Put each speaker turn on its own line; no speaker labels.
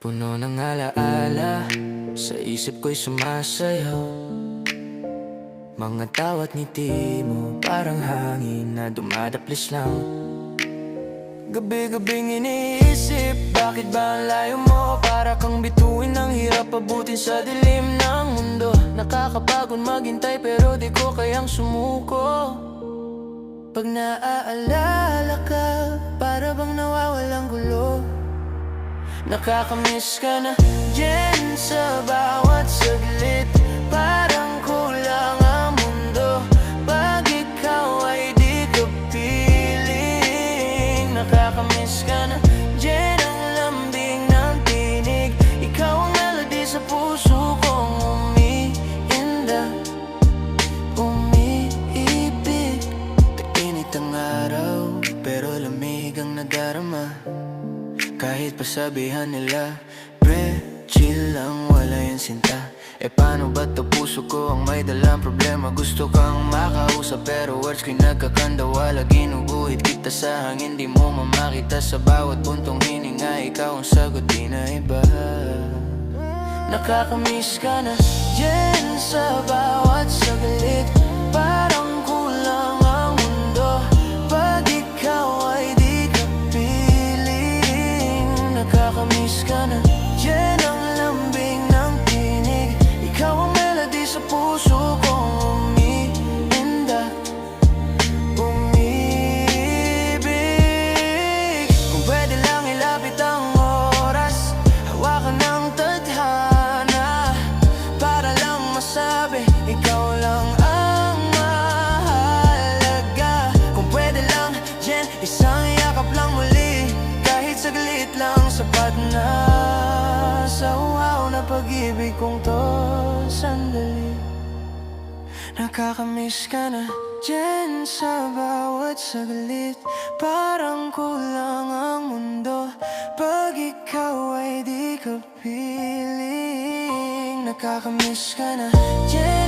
Puno ng alaala, sa isip ko'y sumasayaw. Mga tawat ngiti mo, parang hangin na dumadaplis lang. Gabi-gabing iniisip, bakit ba ang layo mo? Para kang bituin ng hirap abutin sa dilim ng mundo. Nakakapagod maghintay pero di ko kayang sumuko. Pag naaalala ka, para bang nawawalang gulo. Nakakamiss ka na dyan sa bawat saglit. Parang kulang ang mundo pag ikaw ay di ka piling. Nakakamiss ka na dyan ang lambing ng tinig. Ikaw ang melody sa puso kong umiinda, umiibig. Tag-init ang araw pero lamig ang nadarama. Kahit pasabihan nila, pre, chill lang, wala yung sinta. E paano ba to puso ko ang may dalang problema? Gusto kang makausap pero words ko'y nagkakandawala. Ginuguhit kita sa hangin, di mo mamakita. Sa bawat buntong hininga, ikaw ang sagot, di na iba. Nakakamiss ka na dyan sa bawat saglit. Parang kulang ang mundo pag ikaw ay di ka piling. Nakakamiss ka na dyan ang lambing ng tinig. Ikaw ang melody sa puso kong umiinda, umibig. Kung pwede lang ilapit ang oras, hawakan ng tadhana, para lang masabi, ikaw lang ang mahalaga. Kung pwede lang dyan, isang yakap lang muli. Kahit saglit lang sapat na sa uhaw na pag-ibig kong to sandali. Nakakamiss ka na dyan sa bawat saglit. Parang kulang ang mundo pag ikaw ay di ka piling. Nakakamiss ka na dyan